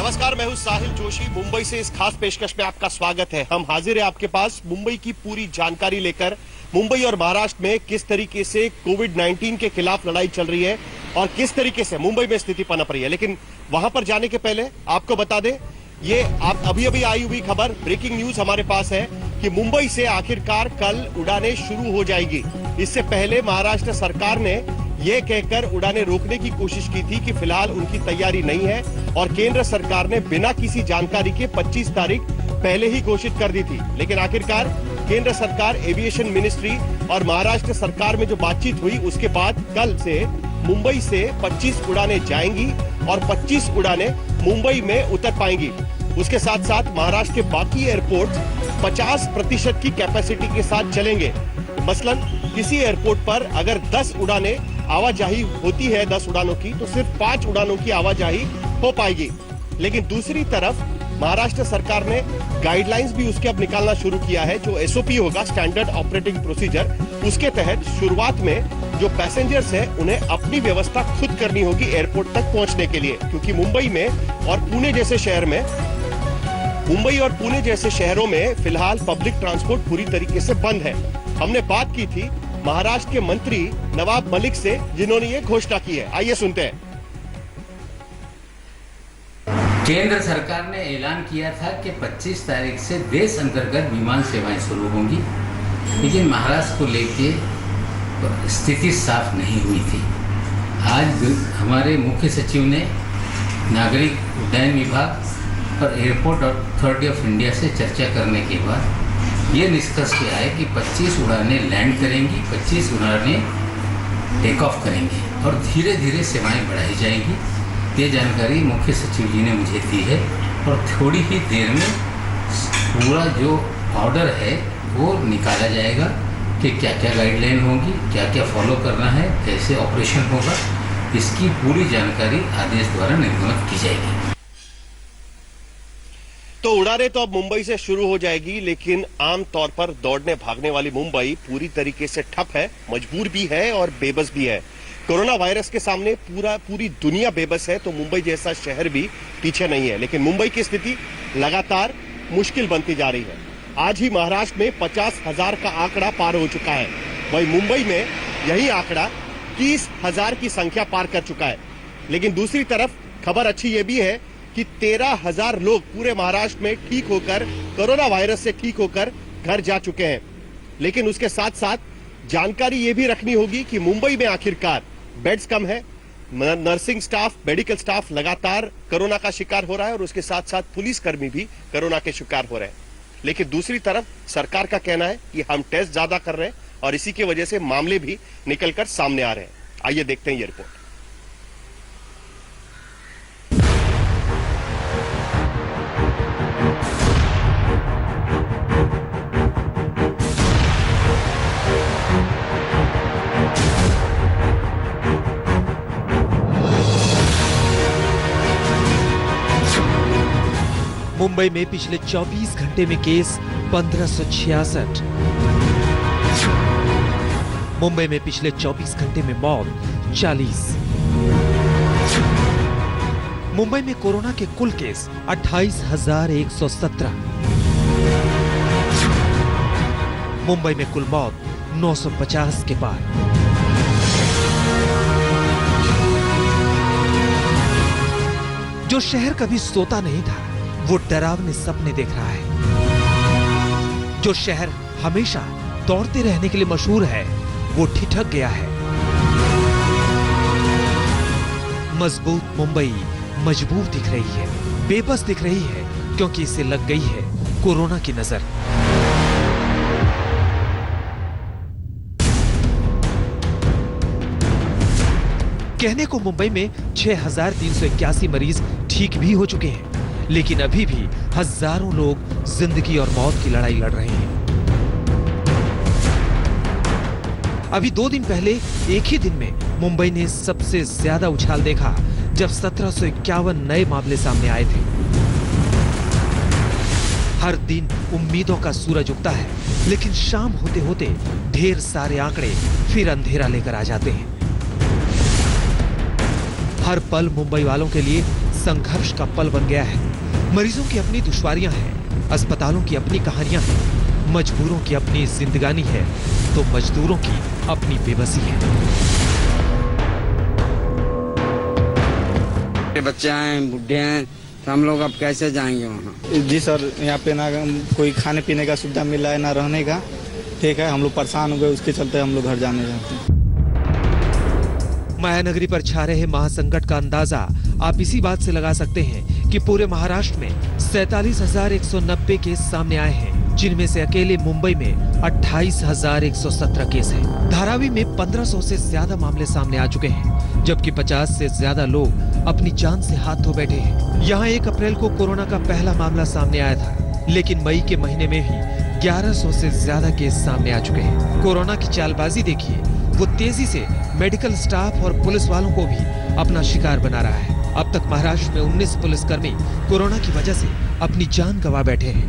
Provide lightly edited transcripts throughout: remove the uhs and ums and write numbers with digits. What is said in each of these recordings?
नमस्कार, मैं हूं साहिल जोशी। मुंबई से इस खास पेशकश में आपका स्वागत है। हम हाजिर हैं आपके पास मुंबई की पूरी जानकारी लेकर। मुंबई और महाराष्ट्र में किस तरीके से कोविड-19 के खिलाफ लड़ाई चल रही है और किस तरीके से मुंबई में स्थिति पनप रही है। लेकिन वहां पर जाने के पहले आपको बता दें, ये आप अभी आई हुई खबर, ब्रेकिंग न्यूज हमारे पास है कि मुंबई से आखिरकार कल उड़ानें शुरू हो जाएगी। इससे पहले महाराष्ट्र सरकार ने ये कहकर उड़ानें रोकने की कोशिश की थी कि फिलहाल उनकी तैयारी नहीं है और केंद्र सरकार ने बिना किसी जानकारी के 25 तारीख पहले ही घोषित कर दी थी। लेकिन आखिरकार केंद्र सरकार, एविएशन मिनिस्ट्री और महाराष्ट्र सरकार में जो बातचीत हुई उसके बाद कल से मुंबई से 25 उड़ानें जाएंगी और 25 उड़ानें मुंबई में उतर पाएंगी। उसके साथ साथ महाराष्ट्र के बाकी एयरपोर्ट 50% की कैपेसिटी के साथ चलेंगे। मसलन किसी एयरपोर्ट पर अगर 10 उड़ानें आवाजाही होती है 10 उड़ानों की, तो सिर्फ 5 उड़ानों की आवाजाही हो पाएगी। लेकिन दूसरी तरफ महाराष्ट्र सरकार ने गाइडलाइंस भी उसके अब निकालना शुरू किया है। जो एसओपी होगा, स्टैंडर्ड ऑपरेटिंग प्रोसीजर, उसके तहत शुरुआत में जो पैसेंजर्स हैं उन्हें अपनी व्यवस्था खुद करनी होगी एयरपोर्ट तक पहुंचने के लिए, क्योंकि मुंबई और पुणे जैसे शहरों में फिलहाल पब्लिक ट्रांसपोर्ट पूरी तरीके से बंद है। हमने बात की थी महाराष्ट्र के मंत्री नवाब मलिक से, जिन्होंने ये घोषणा की है। आइए सुनते हैं। केंद्र सरकार ने ऐलान किया था कि 25 तारीख से देश अंतर्गत विमान सेवाएं शुरू होंगी, लेकिन महाराष्ट्र को लेके स्थिति साफ नहीं हुई थी। आज हमारे मुख्य सचिव ने नागरिक उड्डयन विभाग और एयरपोर्ट अथॉरिटी ऑफ इंडिया से चर्चा करने के बाद ये निष्कर्ष किया है कि 25 उड़ानें लैंड करेंगी, 25 उड़ानें टेक ऑफ करेंगी और धीरे धीरे सेवाएं बढ़ाई जाएंगी। ये जानकारी मुख्य सचिव जी ने मुझे दी है और थोड़ी ही देर में पूरा जो ऑर्डर है वो निकाला जाएगा कि क्या क्या गाइडलाइन होगी, क्या क्या फॉलो करना है, कैसे ऑपरेशन होगा, इसकी पूरी जानकारी आदेश द्वारा निर्गमित की जाएगी। तो उड़ानें तो अब मुंबई से शुरू हो जाएगी, लेकिन आमतौर पर दौड़ने भागने वाली मुंबई पूरी तरीके से ठप है, मजबूर भी है और बेबस भी है। कोरोना वायरस के सामने पूरी दुनिया बेबस है, तो मुंबई जैसा शहर भी पीछे नहीं है। लेकिन मुंबई की स्थिति लगातार मुश्किल बनती जा रही है। आज ही महाराष्ट्र में 50,000 का आंकड़ा पार हो चुका है। वहीं मुंबई में यही आंकड़ा 30,000 की संख्या पार कर चुका है। लेकिन दूसरी तरफ खबर अच्छी यह भी है कि 13,000 लोग पूरे महाराष्ट्र में ठीक होकर, कोरोना वायरस से ठीक होकर घर जा चुके हैं। लेकिन उसके साथ साथ जानकारी ये भी रखनी होगी कि मुंबई में आखिरकार बेड्स कम है, नर्सिंग स्टाफ, मेडिकल स्टाफ लगातार कोरोना का शिकार हो रहा है और उसके साथ साथ पुलिसकर्मी भी कोरोना के शिकार हो रहे हैं। लेकिन दूसरी तरफ सरकार का कहना है कि हम टेस्ट ज्यादा कर रहे हैं और इसी की वजह से मामले भी निकलकर सामने आ रहे हैं। आइए देखते हैं ये रिपोर्ट। मुंबई में पिछले 24 घंटे में केस 1566। मुंबई में पिछले 24 घंटे में मौत 40। मुंबई में कोरोना के कुल केस 28,117। मुंबई में कुल मौत 950 के पार। जो शहर कभी सोता नहीं था, वो डरावने सपने देख रहा है। जो शहर हमेशा दौड़ते रहने के लिए मशहूर है, वो ठिठक गया है। मजबूत मुंबई मजबूर दिख रही है, बेबस दिख रही है, क्योंकि इसे लग गई है कोरोना की नजर। कहने को मुंबई में 6,381 मरीज ठीक भी हो चुके हैं, लेकिन अभी भी हजारों लोग जिंदगी और मौत की लड़ाई लड़ रहे हैं। अभी 2 दिन पहले एक ही दिन में मुंबई ने सबसे ज्यादा उछाल देखा, जब 1751 नए मामले सामने आए थे। हर दिन उम्मीदों का सूरज उगता है, लेकिन शाम होते होते ढेर सारे आंकड़े फिर अंधेरा लेकर आ जाते हैं। हर पल मुंबई वालों के लिए संघर्ष का पल बन गया है। मरीजों की अपनी दुश्वारियां हैं, अस्पतालों की अपनी कहानियां हैं, मजबूरों की अपनी जिंदगानी है तो मजदूरों की अपनी बेबसी है। बच्चे हैं, बुढ़े हैं, तो हम लोग अब कैसे जाएंगे वहाँ? जी सर, यहाँ पे ना कोई खाने पीने का सुविधा मिला है ना रहने का। ठीक है, हम लोग परेशान हो गए, उसके चलते हम लोग घर जाने जाते हैं। मायानगरी पर छा रहे महासंकट का अंदाजा आप इसी बात से लगा सकते हैं कि पूरे महाराष्ट्र में 47,190 केस सामने आए हैं, जिनमें से अकेले मुंबई में 28,117 केस हैं। धारावी में 1,500 से ज्यादा मामले सामने आ चुके हैं, जबकि 50 से ज्यादा लोग अपनी जान से हाथ धो बैठे हैं। यहाँ 1 अप्रैल को कोरोना का पहला मामला सामने आया था, लेकिन मई के महीने में ही 1100 से ज्यादा केस सामने आ चुके हैं। कोरोना की चालबाजी देखिए, वो तेजी से मेडिकल स्टाफ और पुलिस वालों को भी अपना शिकार बना रहा है। अब तक महाराष्ट्र में 19 पुलिसकर्मी कोरोना की वजह से अपनी जान गंवा बैठे हैं।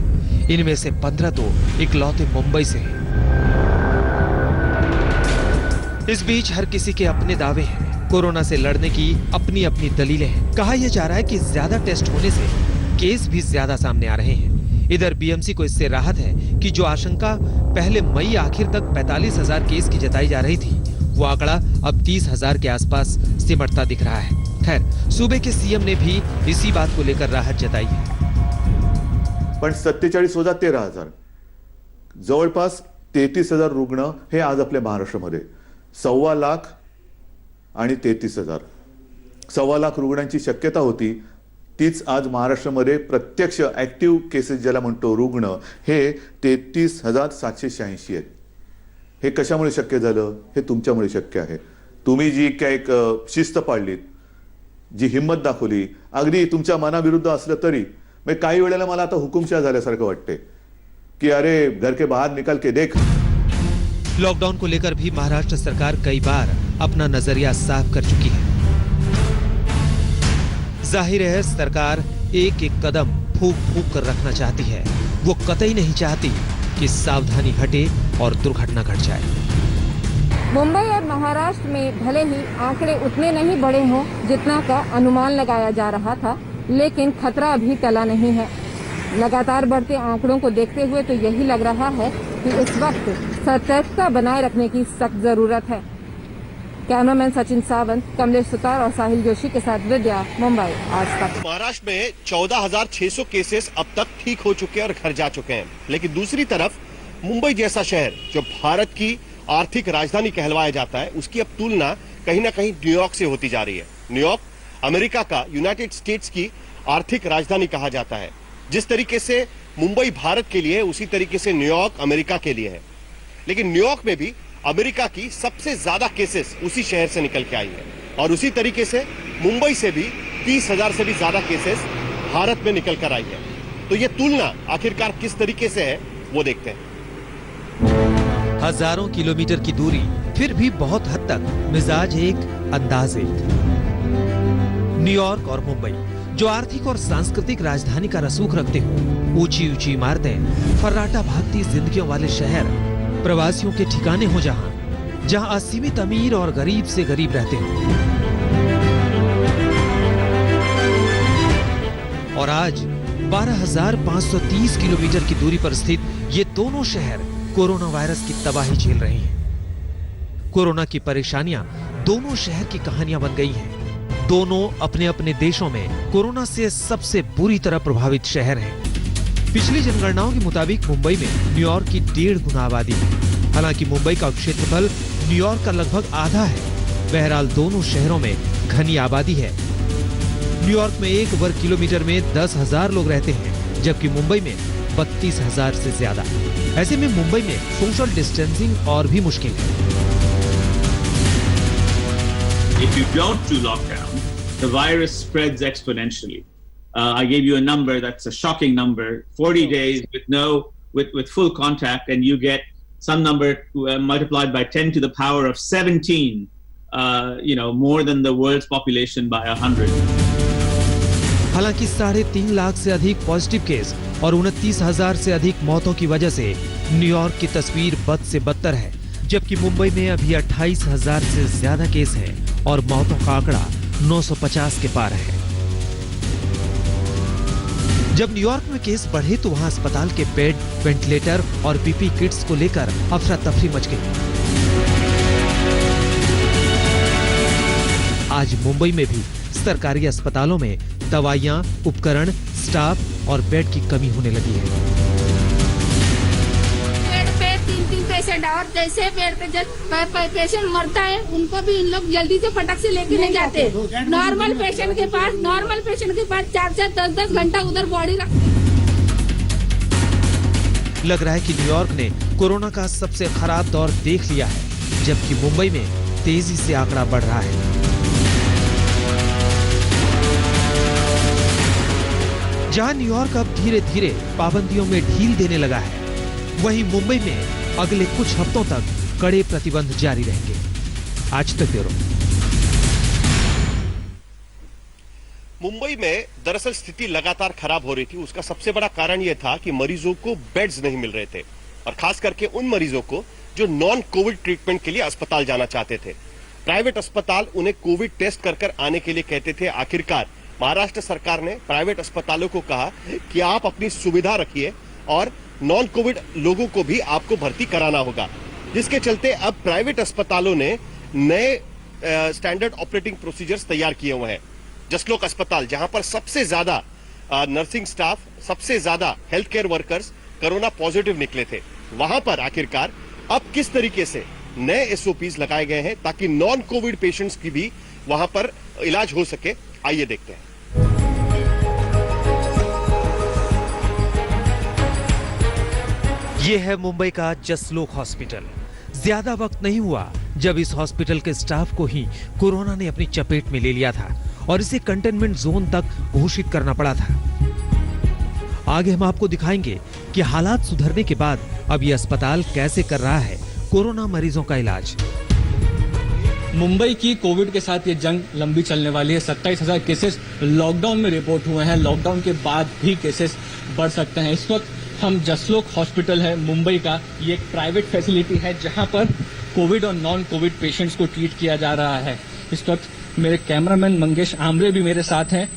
इनमें से 15 तो इकलौते मुंबई से हैं। इस बीच हर किसी के अपने दावे हैं, कोरोना से लड़ने की अपनी अपनी दलीलें हैं। कहा यह जा रहा है कि ज्यादा टेस्ट होने से केस भी ज्यादा सामने आ रहे हैं। इधर बीएमसी को इससे राहत है कि जो आशंका पहले मई आखिर तक 45,000 केस की जताई जा रही थी, वो आंकड़ा अब 30,000 के आसपास सिमटता दिख रहा है। खैर, सूबे के सीएम ने भी इसी बात को लेकर राहत जताई है। पण 47,000 जवळपास 33,000 रुग्ण हे आज आपल्या महाराष्ट्रामध्ये 1.25 लाख आणि 33,000 1.25 लाख रुग्णांची शक्यता होती, तीच आज महाराष्ट्रामध्ये प्रत्यक्ष ऍक्टिव्ह केसेस ज्याला म्हणतो रुग्ण हे 33,786 आहेत. हे कशामुळे शक्य झालं? हे तुमच्यामुळे शक्य आहे. तुम्ही जी काय एक शिस्त पाळलीत, जी हिम्मत दाखवली, अगदी तुमच्या मनाविरुद्ध असलं तरी काही वेळेला मला आता हुकुमशाह झाल्यासारखं वाटते कि अरे घर के बाहर निकल के देख। लॉकडाउन को लेकर भी महाराष्ट्र सरकार कई बार अपना नजरिया साफ कर चुकी है। जाहिर है सरकार एक एक कदम फूंक फूंक कर रखना चाहती है। वो कतई नहीं चाहती कि सावधानी हटे और दुर्घटना घट जाए। मुंबई और महाराष्ट्र में भले ही आंकड़े उतने नहीं बढ़े हों जितना का अनुमान लगाया जा रहा था, लेकिन खतरा अभी टला नहीं है। लगातार बढ़ते आंकड़ों को देखते हुए तो यही लग रहा है कि इस वक्त सतर्कता बनाए रखने की सख्त जरूरत है। कैमरामैन सचिन सावंत, कमलेश सुतार और साहिल जोशी के साथ विद्या, मुंबई, आज तक। महाराष्ट्र में 14,600 केसेस अब तक ठीक हो चुके हैं और घर जा चुके हैं, लेकिन दूसरी तरफ मुंबई जैसा शहर जो भारत की आर्थिक राजधानी कहलवाया जाता है, उसकी अब तुलना कहीं ना कहीं न्यूयॉर्क से होती जा रही है। न्यूयॉर्क अमेरिका का, यूनाइटेड स्टेट्स की आर्थिक राजधानी कहा जाता है। जिस तरीके से मुंबई भारत के लिए है, उसी तरीके से न्यूयॉर्क अमेरिका के लिए है। लेकिन न्यूयॉर्क में भी अमेरिका की सबसे ज्यादा केसेस उसी शहर से निकल के आई है, और उसी तरीके से मुंबई से भी 30,000 से भी ज्यादा केसेस भारत में निकल कर आई है। तो ये तुलना आखिरकार किस तरीके से है, वो देखते हैं। हजारों किलोमीटर की दूरी, फिर भी बहुत हद तक मिजाज एक, अंदाज एक। न्यूयॉर्क और मुंबई जो आर्थिक और सांस्कृतिक राजधानी का रसूख रखते हो, ऊंची ऊंची इमारतें, फर्राटा भागती जिंदगियों वाले शहर, प्रवासियों के ठिकाने हो जहां असीमित अमीर और गरीब से गरीब रहते हो। और आज 12,530 किलोमीटर की दूरी पर स्थित ये दोनों शहर कोरोना वायरस की तबाही झेल रहे हैं। कोरोना की परेशानियां दोनों शहर की कहानियां बन गई हैं। दोनों अपने अपने देशों में कोरोना से सबसे बुरी तरह प्रभावित शहर हैं। पिछली जनगणनाओं के मुताबिक मुंबई में न्यूयॉर्क की 1.5 गुना आबादी है। हालांकि मुंबई का क्षेत्रफल न्यूयॉर्क का लगभग आधा है। बहरहाल दोनों शहरों में घनी आबादी है। न्यूयॉर्क में 1 वर्ग किलोमीटर में 10,000 लोग रहते हैं, जबकि मुंबई में 32,000 से ज्यादा। ऐसे में मुंबई में सोशल डिस्टेंसिंग और भी मुश्किल है। If you don't do lockdown, the virus spreads exponentially. I gave you a number that's a shocking number. 40 days with full contact, and you get some number multiplied by 10 to the power of 17. More than the world's population by 100. हालांकि 3.5 लाख से अधिक positive case और 29,000 से अधिक मौतों की वजह से न्यूयॉर्क की तस्वीर बद से बदतर है, जबकि मुंबई में अभी 28,000 से ज्यादा केस है और मौतों का आंकड़ा 950 के पार है। जब न्यूयॉर्क में केस बढ़े तो वहां अस्पताल के बेड, वेंटिलेटर और पीपी किट्स को लेकर अफरा तफरी मच गई। आज मुंबई में भी सरकारी अस्पतालों में दवाइयां, उपकरण, स्टाफ और बेड की कमी होने लगी है। बेड पे 3-3 पेशेंट, और जैसे बेड पे पेशेंट मरता है उनको भी इन लोग जल्दी से फटक से लेके नहीं जाते। नॉर्मल पेशेंट के पास 4-4, 10-10 घंटा उधर बॉडी रखते। लग रहा है कि न्यूयॉर्क ने कोरोना का सबसे खराब दौर देख लिया है, जबकि मुंबई में तेजी से आंकड़ा बढ़ रहा है। जहां न्यूयॉर्क अब धीरे धीरे पाबंदियों में ढील देने लगा है, वहीं मुंबई में अगले कुछ हफ्तों तक कड़े प्रतिबंध जारी रहेंगे। आज तक ब्यूरो। मुंबई में दरअसल स्थिति लगातार खराब हो रही थी। उसका सबसे बड़ा कारण यह था कि मरीजों को बेड्स नहीं मिल रहे थे, और खास करके उन मरीजों को जो नॉन कोविड ट्रीटमेंट के लिए अस्पताल जाना चाहते थे। प्राइवेट अस्पताल उन्हें कोविड टेस्ट कर आने के लिए कहते थे। आखिरकार महाराष्ट्र सरकार ने प्राइवेट अस्पतालों को कहा कि आप अपनी सुविधा रखिए और नॉन कोविड लोगों को भी आपको भर्ती कराना होगा, जिसके चलते अब प्राइवेट अस्पतालों ने नए स्टैंडर्ड ऑपरेटिंग प्रोसीजर्स तैयार किए हुए हैं। जसलोक अस्पताल, जहां पर सबसे ज्यादा नर्सिंग स्टाफ, सबसे ज्यादा health care workers corona positive निकले थे, वहां पर आखिरकार अब किस तरीके से नए एसओपीज लगाए गए हैं ताकि नॉन कोविड पेशेंट्स की भी वहां पर इलाज हो सके, आइए देखते हैं। ये है मुंबई का जसलोक हॉस्पिटल। ज्यादा वक्त नहीं हुआ जब इस हॉस्पिटल के स्टाफ को ही कोरोना ने अपनी चपेट में ले लिया था और इसे कंटेनमेंट जोन तक घोषित करना पड़ा था। आगे हम आपको दिखाएंगे कि हालात सुधरने के बाद अब ये अस्पताल कैसे कर रहा है कोरोना मरीजों का इलाज। मुंबई की कोविड के साथ ये जंग लंबी चलने वाली है। 27,000 केसेस लॉकडाउन में रिपोर्ट हुए हैं। लॉकडाउन के बाद भी केसेस बढ़ सकते हैं। इस वक्त हम जसलोक हॉस्पिटल है मुंबई का, ये एक प्राइवेट फैसिलिटी है जहां पर कोविड और नॉन कोविड पेशेंट्स को ट्रीट किया जा रहा है। इस वक्त मेरे कैमरामैन मंगेश आमरे भी मेरे साथ हैं।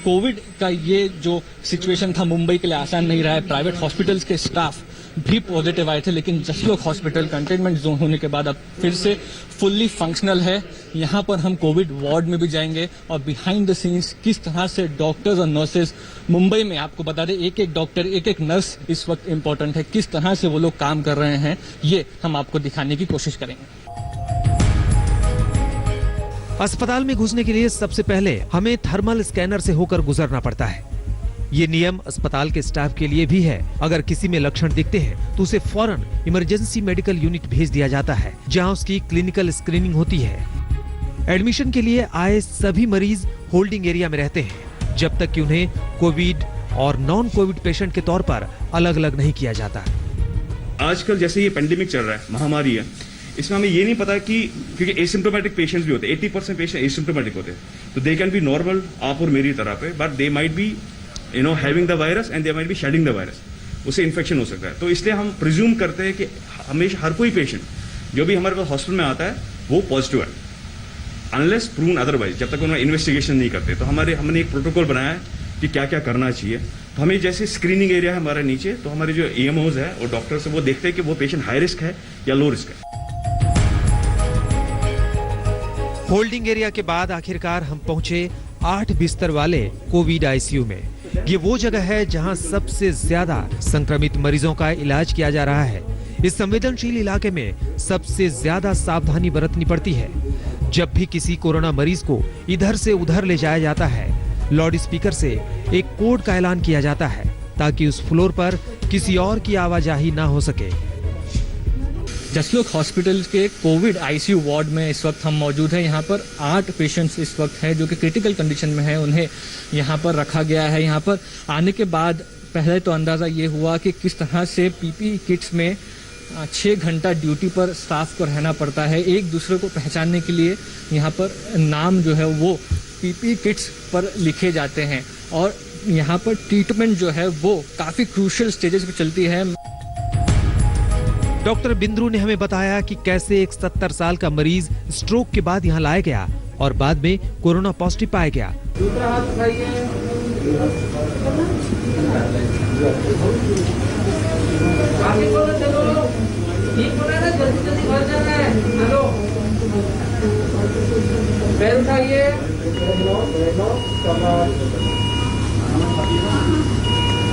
कोविड का ये जो सिचुएशन था मुंबई के लिए आसान नहीं रहा है। प्राइवेट हॉस्पिटल्स के स्टाफ भी पॉजिटिव आए थे, लेकिन जसलोक हॉस्पिटल कंटेनमेंट जोन होने के बाद अब फिर से फुल्ली फंक्शनल है। यहाँ पर हम कोविड वार्ड में भी जाएंगे और बिहाइंड द सीन्स किस तरह से डॉक्टर्स और नर्सेज, मुंबई में आपको बता दें एक एक डॉक्टर, एक एक नर्स इस वक्त इम्पोर्टेंट है, किस तरह से वो लोग काम कर रहे हैं, ये हम आपको दिखाने की कोशिश करेंगे। अस्पताल में घुसने के लिए सबसे पहले हमें थर्मल स्कैनर से होकर गुजरना पड़ता है। ये नियम अस्पताल के स्टाफ के लिए भी है। अगर किसी में लक्षण दिखते हैं तो उसे फौरन इमरजेंसी मेडिकल यूनिट भेज दिया जाता है, जहां उसकी क्लिनिकल स्क्रीनिंग होती है। एडमिशन के लिए आए सभी मरीज होल्डिंग एरिया में रहते हैं जब तक कि उन्हें कोविड और नॉन कोविड पेशेंट के तौर पर अलग अलग नहीं किया जाता। आजकल जैसे ये पेंडेमिक चल रहा है, महामारी है, इसमें हमें ये नहीं पता कि क्योंकि एसिम्प्टोमेटिक पेशेंट्स भी होते हैं, 80% पेशेंट एसिम्प्टोमेटिक होते हैं, तो दे कैन बी नॉर्मल आप और मेरी तरह पे, but they might be having the virus and they might be shedding the virus, उससे इन्फेक्शन हो सकता है। तो इसलिए हम प्रिज्यूम करते हैं कि हमेशा हर कोई पेशेंट जो भी हमारे पास हॉस्पिटल में आता है वो पॉजिटिव है, अनलेस प्रूवन अदरवाइज, जब तक उन्होंने इन्वेस्टिगेशन नहीं करते। तो हमने एक प्रोटोकॉल बनाया है कि क्या क्या करना चाहिए। तो हमें जैसे स्क्रीनिंग एरिया है हमारे नीचे, तो हमारे जो EMOs है और डॉक्टर्स है वो देखते हैं कि वो पेशेंट हाई रिस्क है या लो रिस्क है। होल्डिंग एरिया के बाद आखिरकार हम पहुंचे 8 बिस्तर वाले कोविड ICU में। ये वो जगह है जहां सबसे ज्यादा संक्रमित मरीजों का इलाज किया जा रहा है। इस संवेदनशील इलाके में सबसे ज्यादा सावधानी बरतनी पड़ती है। जब भी किसी कोरोना मरीज को इधर से उधर ले जाया जाता है, लाउड स्पीकर से एक कोड का ऐलान किया जाता है ताकि उस फ्लोर पर किसी और की आवाजाही ना हो सके। जसलोक हॉस्पिटल के कोविड ICU वार्ड में इस वक्त हम मौजूद हैं। यहाँ पर 8 पेशेंट्स इस वक्त हैं जो कि क्रिटिकल कंडीशन में हैं, उन्हें यहाँ पर रखा गया है। यहाँ पर आने के बाद पहले तो अंदाज़ा ये हुआ कि किस तरह से PPE किट्स में 6 घंटा ड्यूटी पर स्टाफ को रहना पड़ता है। एक दूसरे को पहचानने के लिए यहाँ पर नाम जो है वो PPE किट्स पर लिखे जाते हैं और यहाँ पर ट्रीटमेंट जो है वो काफ़ी क्रूशियल स्टेजेस पे चलती है। डॉक्टर बिंद्रू ने हमें बताया कि कैसे एक 70 साल का मरीज स्ट्रोक के बाद यहाँ लाया गया और बाद में कोरोना पॉजिटिव पाया गया। दूसरा हाथ उठाइए।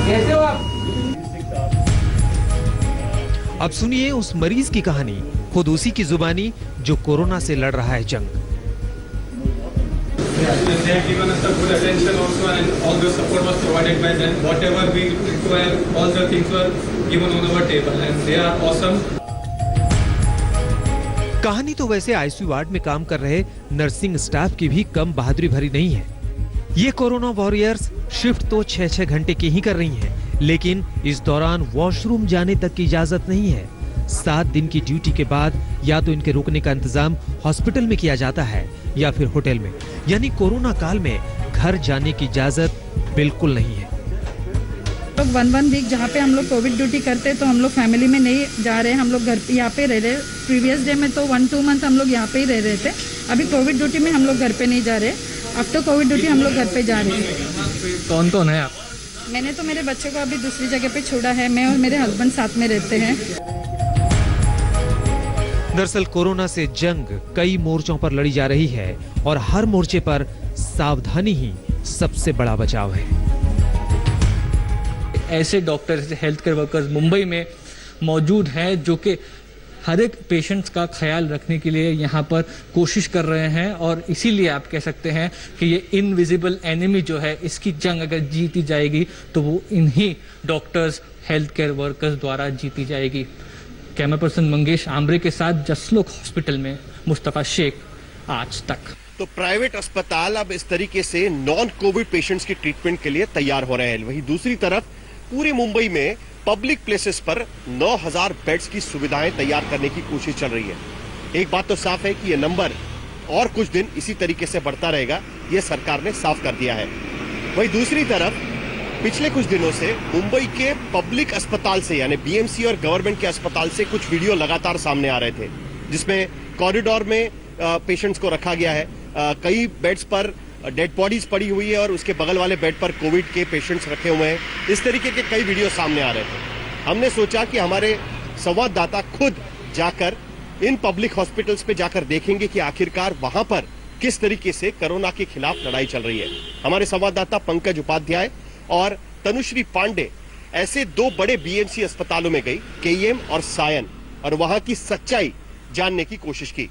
कैसे हो आप? अब सुनिए उस मरीज की कहानी, खुद उसी की जुबानी जो कोरोना से लड़ रहा है जंग। They have given us the good attention also, and all the support was provided by them. Whatever we require, all the things were given on our table, and they are awesome. कहानी तो वैसे ICU ward में काम कर रहे nursing staff की भी कम बहादुरी भरी नहीं है। ये कोरोना वॉरियर्स शिफ्ट तो 6-6 घंटे की ही कर रही हैं, लेकिन इस दौरान वॉशरूम जाने तक की इजाजत नहीं है। 7 दिन की ड्यूटी के बाद या तो इनके रुकने का इंतजाम हॉस्पिटल में किया जाता है या फिर होटल में, यानी कोरोना काल में घर जाने की इजाजत बिल्कुल नहीं है। तो 1 वीक जहाँ पे हम लोग कोविड ड्यूटी करते तो हम लोग फैमिली में नहीं जा रहे, हम लोग घर पे यहाँ पे रह रहे। प्रीवियस डे में तो 1-2 मंथ हम लोग यहाँ पे ही रह रहे थे। अभी कोविड ड्यूटी में हम लोग घर पे नहीं जा रहे, आफ्टर कोविड ड्यूटी हम लोग घर पे जा रहे हैं। कौन कौन है आप? मैंने तो मेरे बच्चे को अभी दूसरी जगह पे छोड़ा है, मैं और मेरे हस्बैंड साथ में रहते हैं। दरअसल कोरोना से जंग कई मोर्चों पर लड़ी जा रही है और हर मोर्चे पर सावधानी ही सबसे बड़ा बचाव है। ऐसे doctors, health care workers Mumbai में मौजूद हैं जो कि हर एक पेशेंट्स का ख्याल रखने के लिए यहाँ पर कोशिश कर रहे हैं, और इसीलिए आप कह सकते हैं कि ये इनविजिबल एनिमी जो है, इसकी जंग अगर जीती जाएगी तो वो इन्हीं डॉक्टर्स, हेल्थ केयर वर्कर्स द्वारा जीती जाएगी। कैमरा पर्सन मंगेश आमरे के साथ जसलोक हॉस्पिटल में मुस्तफा शेख, आज तक। तो प्राइवेट अस्पताल अब इस तरीके से नॉन कोविड पेशेंट्स की ट्रीटमेंट के लिए तैयार हो रहे हैं। वहीं दूसरी तरफ पूरे मुंबई में पब्लिक प्लेसेस पर 9000 बेड्स की सुविधाएं तैयार करने की कोशिश चल रही है। एक बात तो साफ है कि यह नंबर और कुछ दिन इसी तरीके से बढ़ता रहेगा, यह सरकार ने साफ कर दिया है। वहीं दूसरी तरफ पिछले कुछ दिनों से मुंबई के पब्लिक अस्पताल से, यानी बीएमसी और गवर्नमेंट के अस्पताल से कुछ वीडियो लगातार सामने आ रहे थे, जिसमें कॉरिडोर में पेशेंट्स को रखा गया है। कई बेड्स पर डेड बॉडीज पड़ी हुई है और उसके बगल वाले बेड पर कोविड के पेशेंट्स रखे हुए हैं। इस तरीके के कई वीडियो सामने आ रहे थे। हमने सोचा कि हमारे संवाददाता खुद जाकर इन पब्लिक हॉस्पिटल्स पे जाकर देखेंगे कि आखिरकार वहां पर किस तरीके से कोरोना के खिलाफ लड़ाई चल रही है। हमारे संवाददाता पंकज उपाध्याय और तनुश्री पांडे ऐसे 2 बड़े बीएमसी अस्पतालों में गई, केईएम और सायन, और वहां की सच्चाई जानने की कोशिश की।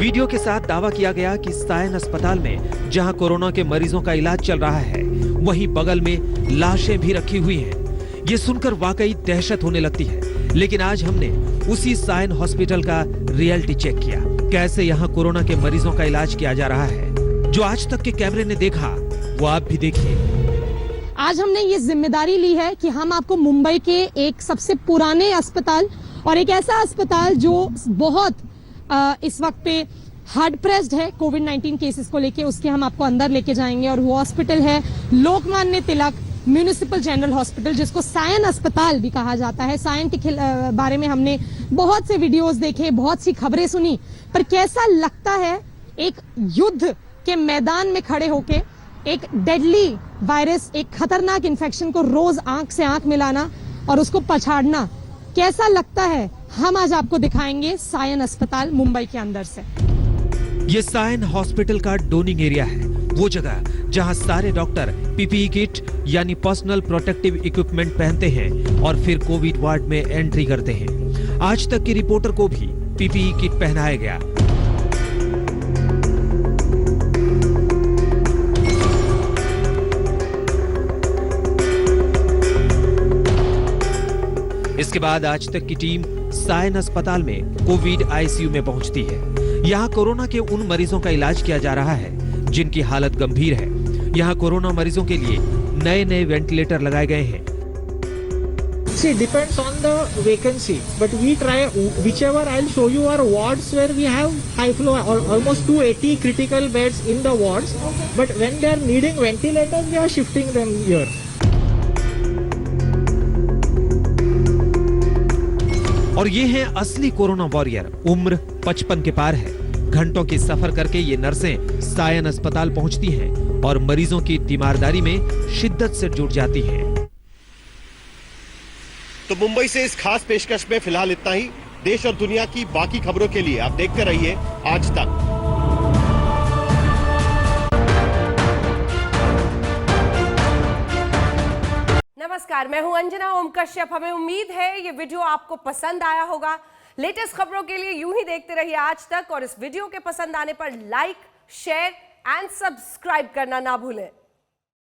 वीडियो के साथ दावा किया गया कि सायन अस्पताल में जहां कोरोना के मरीजों का इलाज चल रहा है, वहीं बगल में लाशें भी रखी हुई हैं। ये सुनकर वाकई दहशत होने लगती है। लेकिन आज हमने उसी सायन हॉस्पिटल का रियलिटी चेक किया, कैसे यहाँ कोरोना के मरीजों का इलाज किया जा रहा है। जो आज तक के कैमरे ने देखा वो आप भी देखिए। आज हमने ये जिम्मेदारी ली है कि हम आपको मुंबई के एक सबसे पुराने अस्पताल और एक ऐसा अस्पताल जो बहुत इस वक्त पे हार्ड प्रेस्ड है कोविड-19 केसेस को लेके, उसके हम आपको अंदर लेके जाएंगे। और वो हॉस्पिटल है Lokmanya Tilak municipal general hospital, जिसको सायन अस्पताल भी कहा जाता है। सायन के बारे में हमने बहुत से वीडियोस देखे, बहुत सी खबरें सुनी, पर कैसा लगता है एक युद्ध के मैदान में खड़े होके एक डेडली वायरस, एक खतरनाक इन्फेक्शन को रोज आंख से आंख मिलाना और उसको पछाड़ना कैसा लगता है, हम आज आपको दिखाएंगे सायन अस्पताल मुंबई के अंदर से। ये सायन हॉस्पिटल का डोनिंग एरिया है, वो जगह जहां सारे डॉक्टर पीपीई किट यानी पर्सनल प्रोटेक्टिव इक्विपमेंट पहनते हैं और फिर कोविड वार्ड में एंट्री करते हैं। आज तक के रिपोर्टर को भी पीपीई किट पहनाया गया। इसके बाद आज तक की टीम सायन अस्पताल में कोविड आईसीयू में पहुंचती है। यहाँ कोरोना के उन मरीजों का इलाज किया जा रहा है जिनकी हालत गंभीर है। यहाँ कोरोना मरीजों के लिए नए वेंटिलेटर लगाए गए हैं। See, depends on the vacancy, but we try whichever I'll show you are wards where we have high flow or almost 280 critical beds in the wards, but when they are needing ventilators, we are shifting them here. और ये हैं असली corona warrior. उम्र 55 के पार है। घंटों की सफर करके ये नर्सें सायन अस्पताल पहुंचती हैं और मरीजों की तीमारदारी में शिद्दत से जुट जाती हैं। तो मुंबई से इस खास पेशकश में फिलहाल इतना ही। देश और दुनिया की बाकी खबरों के लिए आप देखते रहिए आज तक। नमस्कार, मैं हूं अंजना ओम कश्यप। हमें उम्मीद है ये वीडियो आपको पसंद आया होगा। लेटेस्ट खबरों के लिए यूं ही देखते रहिए आज तक और इस वीडियो के पसंद आने पर लाइक, शेयर एंड सब्सक्राइब करना ना भूलें।